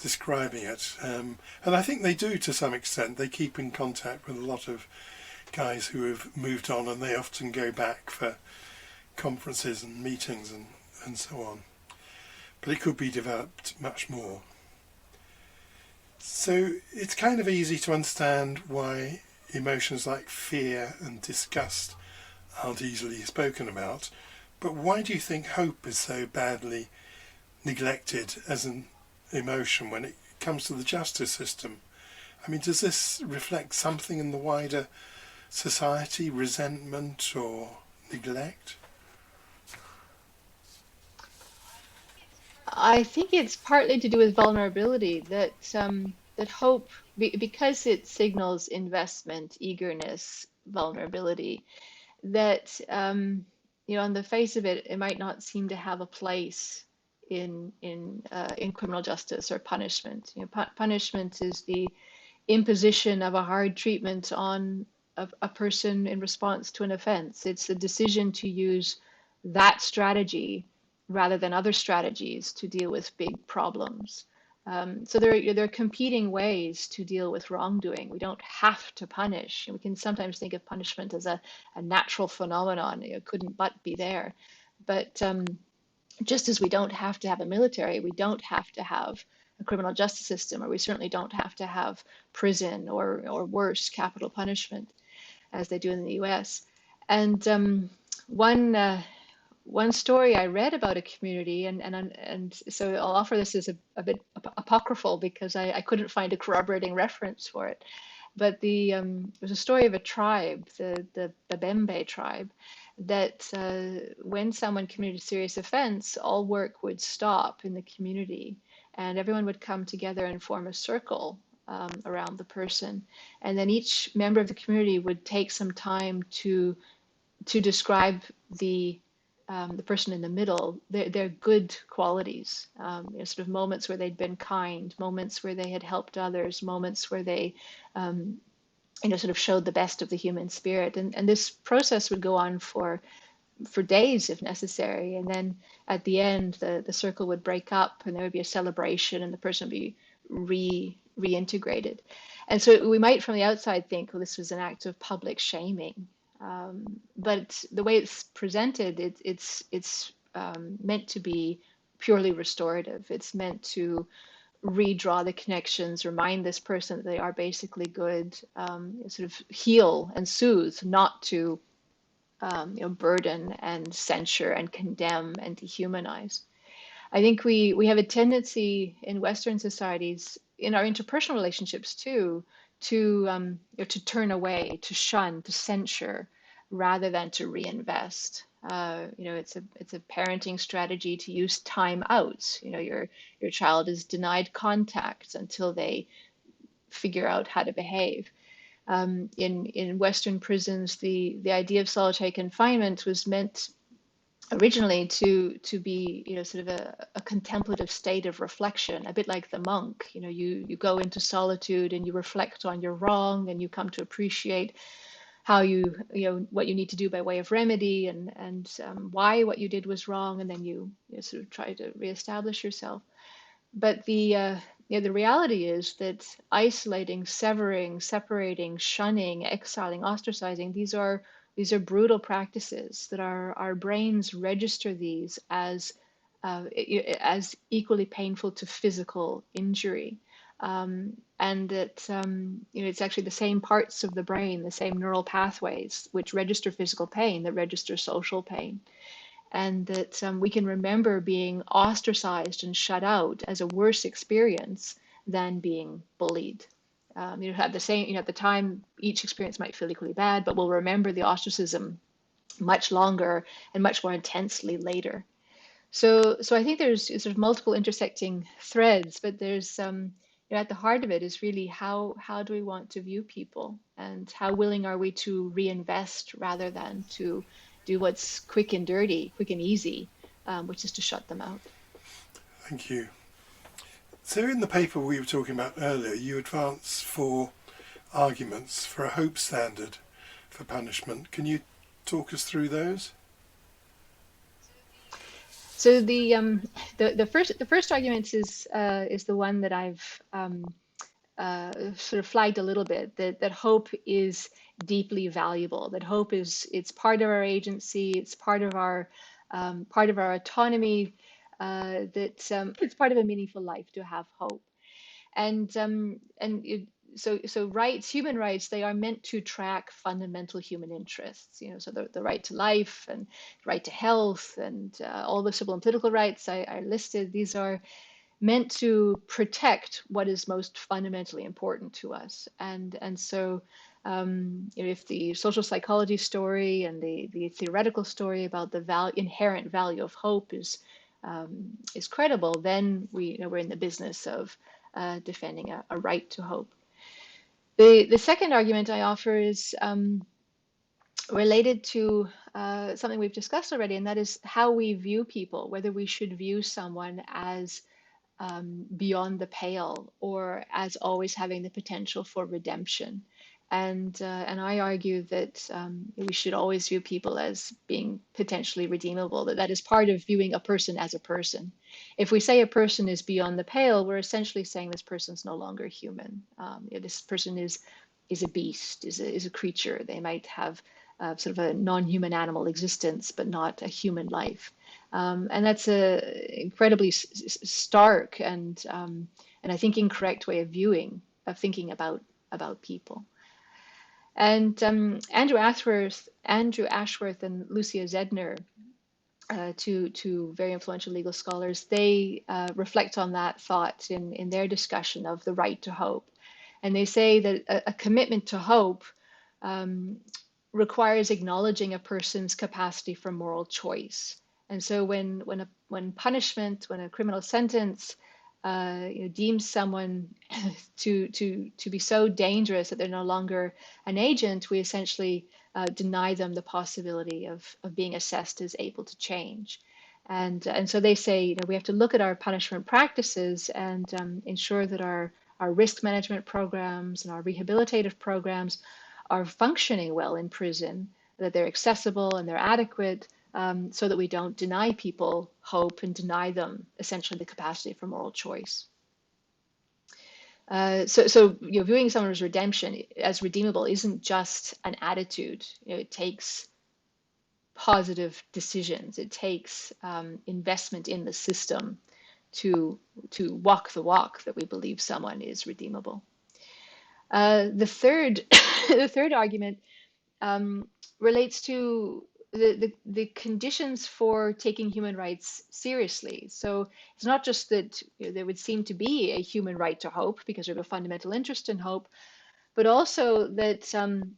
describing it. And I think they do to some extent. They keep in contact with a lot of guys who have moved on, and they often go back for conferences and meetings and so on. But it could be developed much more. So it's kind of easy to understand why emotions like fear and disgust aren't easily spoken about. But why do you think hope is so badly neglected as an emotion when it comes to the justice system? I mean, does this reflect something in the wider society, resentment or neglect? I think it's partly to do with vulnerability that hope, because it signals investment, eagerness, vulnerability, that on the face of it, it might not seem to have a place in criminal justice or punishment. Punishment is the imposition of a hard treatment on a person in response to an offense. It's the decision to use that strategy rather than other strategies to deal with big problems. So there are competing ways to deal with wrongdoing. We don't have to punish. We can sometimes think of punishment as a natural phenomenon. It couldn't but be there. But just as we don't have to have a military, we don't have to have a criminal justice system, or we certainly don't have to have prison or worse, capital punishment, as they do in the US. And one one story I read about a community, and so I'll offer this as a bit apocryphal because I couldn't find a corroborating reference for it. But there's a story of a tribe, the Babembe tribe, that when someone committed a serious offense, all work would stop in the community, and everyone would come together and form a circle around the person, and then each member of the community would take some time to describe the person in the middle, their good qualities, sort of moments where they'd been kind, moments where they had helped others, moments where they sort of showed the best of the human spirit. And this process would go on for days if necessary. And then at the end, the circle would break up and there would be a celebration and the person would be reintegrated. And so we might from the outside think, well, this was an act of public shaming. But the way it's presented, it's meant to be purely restorative. It's meant to redraw the connections, remind this person that they are basically good, sort of heal and soothe, not to burden and censure and condemn and dehumanize. I think we have a tendency in Western societies, in our interpersonal relationships too, to turn away, to shun, to censure, rather than to reinvest. It's a parenting strategy to use time outs. Your child is denied contact until they figure out how to behave. In Western prisons, the idea of solitary confinement was meant originally to be sort of a contemplative state of reflection, a bit like the monk. You go into solitude and you reflect on your wrong, and you come to appreciate how what you need to do by way of remedy, and why what you did was wrong, and then you sort of try to reestablish yourself. But the reality is that isolating, severing, separating, shunning, exiling, ostracizing, these are brutal practices that our brains register these as equally painful to physical injury. And that it's actually the same parts of the brain, the same neural pathways which register physical pain that register social pain, and that we can remember being ostracized and shut out as a worse experience than being bullied. Have the same, at the time, each experience might feel equally bad, but we'll remember the ostracism much longer and much more intensely later. So I think there's sort of multiple intersecting threads, but there's at the heart of it is really how do we want to view people, and how willing are we to reinvest rather than to do what's quick and dirty, quick and easy, which is to shut them out. Thank you. So in the paper we were talking about earlier, you advance 4 arguments for a hope standard for punishment. Can you talk us through those? So the first argument is the one that I've sort of flagged a little bit, that hope is deeply valuable. That hope it's part of our agency, it's part of our autonomy. That it's part of a meaningful life to have hope. So rights, human rights, they are meant to track fundamental human interests. So the right to life and right to health and all the civil and political rights I listed. These are meant to protect what is most fundamentally important to us. And so if the social psychology story and the theoretical story about the inherent value of hope is credible, then we're in the business of defending a right to hope. The second argument I offer is related to something we've discussed already, and that is how we view people, whether we should view someone as beyond the pale or as always having the potential for redemption. And I argue that we should always view people as being potentially redeemable, that is part of viewing a person as a person. If we say a person is beyond the pale, we're essentially saying this person's no longer human. This person is a beast, is a creature. They might have sort of a non-human animal existence, but not a human life. And that's a incredibly stark and I think incorrect way of thinking about people. And Andrew Ashworth and Lucia Zedner, two very influential legal scholars, they reflect on that thought in their discussion of the right to hope. And they say that a commitment to hope requires acknowledging a person's capacity for moral choice. And so when punishment, when a criminal sentence deems someone to be so dangerous that they're no longer an agent, we essentially deny them the possibility of being assessed as able to change. And so they say, we have to look at our punishment practices and ensure that our risk management programs and our rehabilitative programs are functioning well in prison, that they're accessible and they're adequate, so that we don't deny people hope and deny them essentially the capacity for moral choice. So viewing someone as redeemable isn't just an attitude. It takes positive decisions. It takes investment in the system to walk the walk that we believe someone is redeemable. The third argument relates to the conditions for taking human rights seriously. So it's not just that there would seem to be a human right to hope because we have a fundamental interest in hope, but also that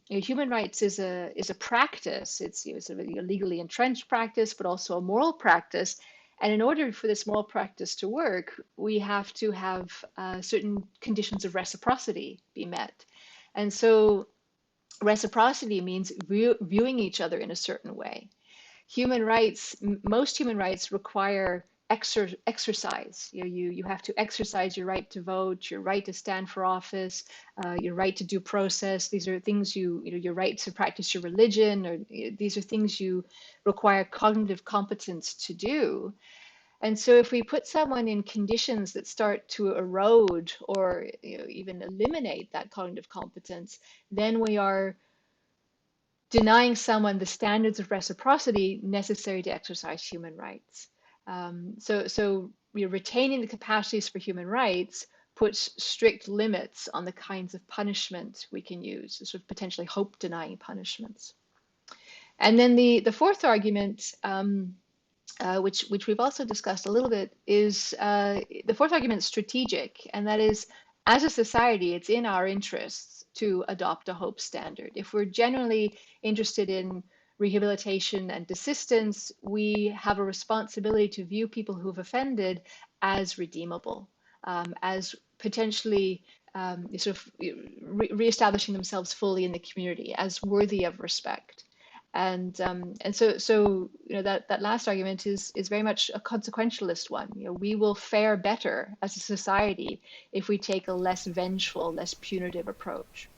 human rights is a practice. It's sort of a legally entrenched practice, but also a moral practice. And in order for this moral practice to work, we have to have certain conditions of reciprocity be met. And so reciprocity means viewing each other in a certain way. Most human rights require exercise. You have to exercise your right to vote, your right to stand for office, your right to due process. These are things your right to practice your religion, or these are things you require cognitive competence to do. And so if we put someone in conditions that start to erode or even eliminate that cognitive competence, then we are denying someone the standards of reciprocity necessary to exercise human rights. So retaining the capacities for human rights puts strict limits on the kinds of punishment we can use, sort of potentially hope-denying punishments. And then the fourth argument, which we've also discussed a little bit, is the fourth argument is strategic, and that is, as a society, it's in our interests to adopt a hope standard. If we're genuinely interested in rehabilitation and desistance, we have a responsibility to view people who have offended as redeemable, as potentially sort of reestablishing themselves fully in the community, as worthy of respect. And so that last argument is very much a consequentialist one. We will fare better as a society if we take a less vengeful, less punitive approach.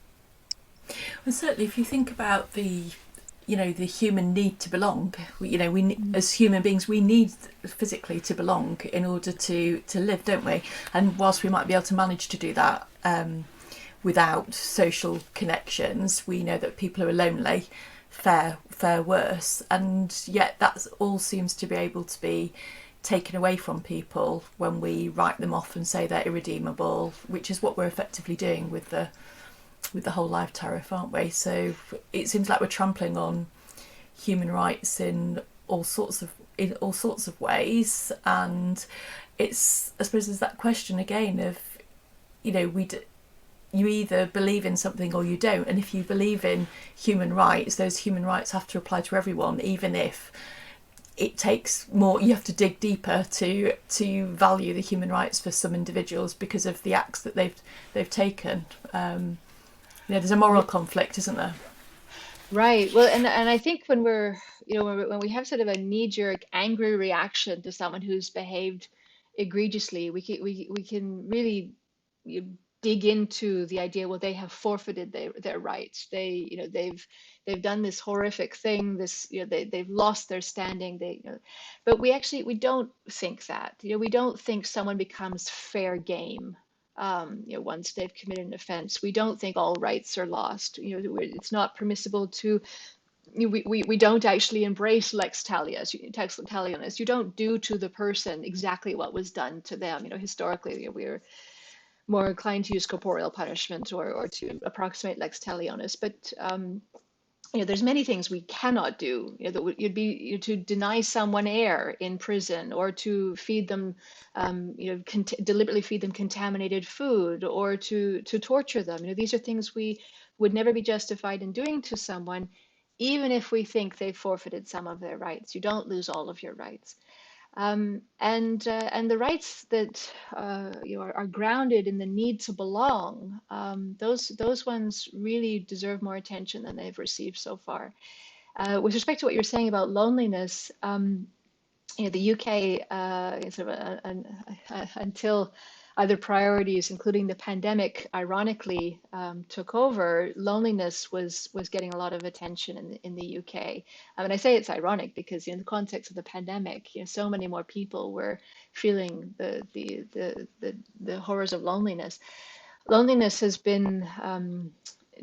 Well, certainly, if you think about the human need to belong, we as human beings, we need physically to belong in order to live, don't we? And whilst we might be able to manage to do that without social connections, we know that people who are lonely fare worse, and yet that all seems to be able to be taken away from people when we write them off and say they're irredeemable, which is what we're effectively doing with the whole life tariff, aren't we? So it seems like we're trampling on human rights in all sorts of in all sorts of ways. And it's, I suppose, there's that question again of, you either believe in something or you don't. And if you believe in human rights, those human rights have to apply to everyone, even if it takes more, you have to dig deeper to value the human rights for some individuals because of the acts that they've taken. There's a moral conflict, isn't there? Right. Well, and I think when when we have sort of a knee-jerk angry reaction to someone who's behaved egregiously, we can really dig into the idea, well, they have forfeited their rights. They've done this horrific thing, they've lost their standing. But we don't think that. We don't think someone becomes fair game once they've committed an offense. We don't think all rights are lost. It's not permissible to. We don't actually embrace lex talionis. You don't do to the person exactly what was done to them. Historically, we're more inclined to use corporeal punishment or to approximate lex talionis. But there's many things we cannot do. That would be to deny someone air in prison, or to feed them, deliberately feed them contaminated food, or to torture them. These are things we would never be justified in doing to someone, even if we think they've forfeited some of their rights. You don't lose all of your rights. And the rights that are grounded in the need to belong, those ones really deserve more attention than they've received so far. With respect to what you're saying about loneliness, the UK, until other priorities, including the pandemic, ironically took over, loneliness was getting a lot of attention in the UK. I say it's ironic because in the context of the pandemic, so many more people were feeling the horrors of loneliness. Loneliness has been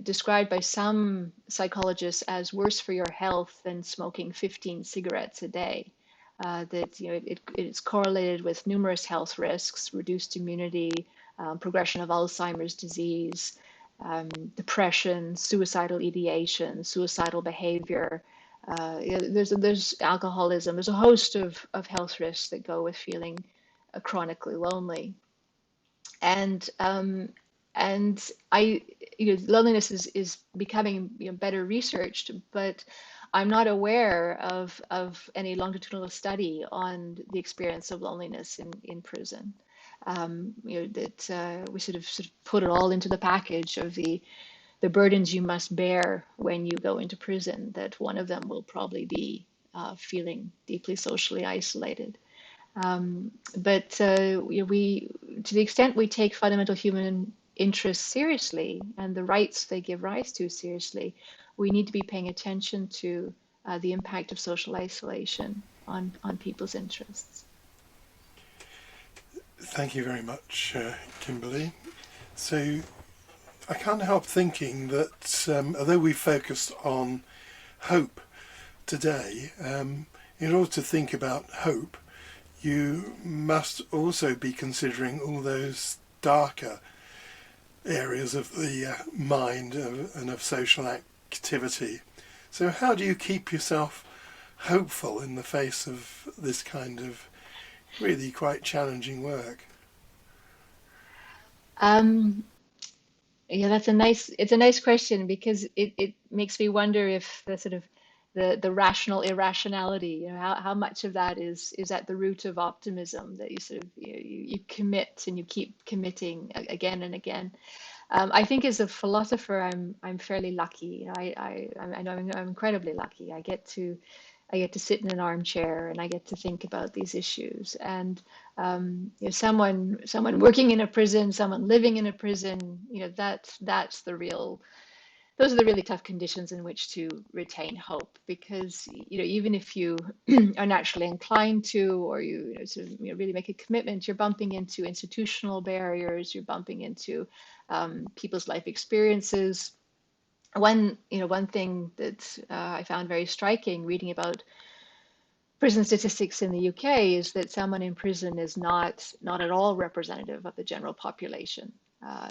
described by some psychologists as worse for your health than smoking 15 cigarettes a day. It's correlated with numerous health risks: reduced immunity, progression of Alzheimer's disease, depression, suicidal ideation, suicidal behavior. There's alcoholism. There's a host of health risks that go with feeling chronically lonely. And loneliness is becoming better researched, but I'm not aware of any longitudinal study on the experience of loneliness in prison. That we sort of put it all into the package of the burdens you must bear when you go into prison. That one of them will probably be feeling deeply socially isolated. But to the extent we take fundamental human interests seriously and the rights they give rise to seriously, we need to be paying attention to the impact of social isolation on people's interests. Thank you very much, Kimberly. So I can't help thinking that although we focused on hope today, in order to think about hope, you must also be considering all those darker areas of the mind and of social activity. So how do you keep yourself hopeful in the face of this kind of really quite challenging work? Yeah, it's a nice question, because it makes me wonder if the sort of the rational irrationality, how much of that is at the root of optimism, that you sort of you commit and you keep committing again and again. I think as a philosopher, I'm fairly lucky. I know I'm incredibly lucky. I get to sit in an armchair and I get to think about these issues. And someone working in a prison, someone living in a prison, that's the real. Those are the really tough conditions in which to retain hope, because even if you are naturally inclined to, or you really make a commitment, you're bumping into institutional barriers, you're bumping into people's life experiences. One thing that I found very striking reading about prison statistics in the UK is that someone in prison is not at all representative of the general population.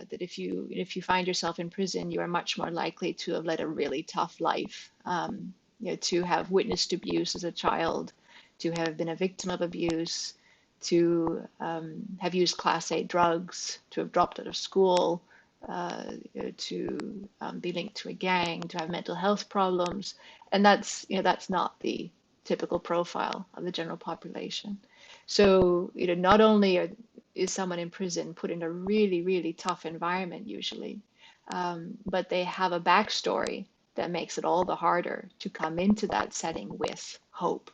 That if you find yourself in prison, you are much more likely to have led a really tough life, to have witnessed abuse as a child, to have been a victim of abuse, to have used Class A drugs, to have dropped out of school, to be linked to a gang, to have mental health problems, and that's not the typical profile of the general population. So not only is someone in prison put in a really, really tough environment usually, but they have a backstory that makes it all the harder to come into that setting with hope.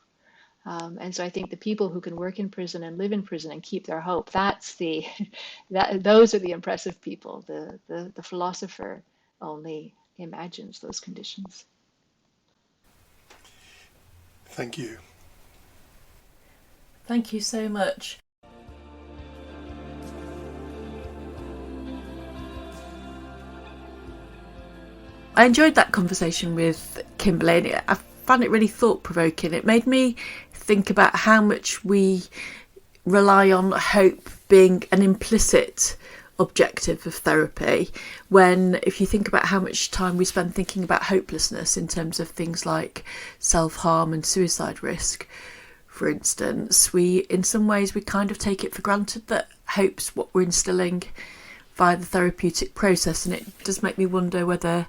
And so I think the people who can work in prison and live in prison and keep their hope, those are the impressive people. The philosopher only imagines those conditions. Thank you. Thank you so much. I enjoyed that conversation with Kimberly. I found it really thought-provoking. It made me think about how much we rely on hope being an implicit objective of therapy, when if you think about how much time we spend thinking about hopelessness in terms of things like self-harm and suicide risk, for instance, in some ways we kind of take it for granted that hope's what we're instilling via the therapeutic process. And it does make me wonder whether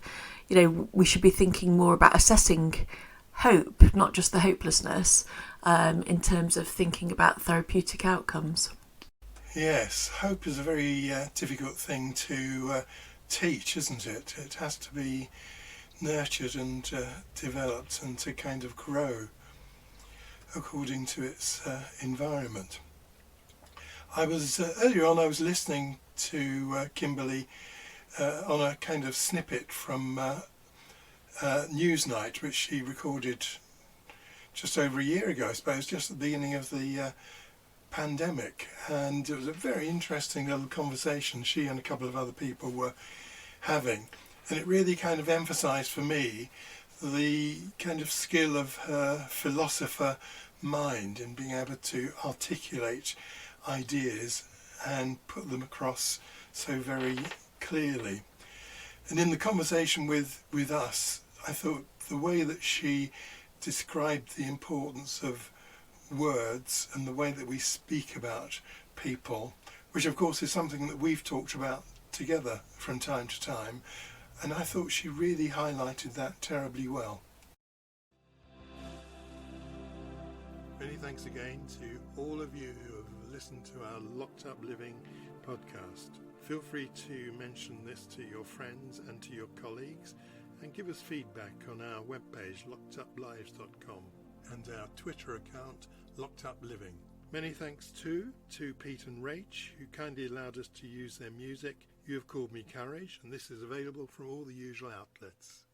we should be thinking more about assessing hope, not just the hopelessness, in terms of thinking about therapeutic outcomes. Yes, hope is a very difficult thing to teach, isn't it? It has to be nurtured and developed and to kind of grow according to its environment. I was earlier on I was listening to Kimberly on a kind of snippet from Newsnight, which she recorded just over a year ago, I suppose, just at the beginning of the pandemic, and it was a very interesting little conversation she and a couple of other people were having, and it really kind of emphasised for me the kind of skill of her philosopher mind in being able to articulate ideas and put them across so very clearly. And in the conversation with us, I thought the way that she described the importance of words and the way that we speak about people, which of course is something that we've talked about together from time to time, and I thought she really highlighted that terribly well. Many thanks again to all of you who have listened to our Locked Up Living podcast. Feel free to mention this to your friends and to your colleagues, and give us feedback on our webpage lockeduplives.com and our Twitter account Locked Up Living. Many thanks too to Pete and Rach, who kindly allowed us to use their music. You Have Called Me Courage, and this is available from all the usual outlets.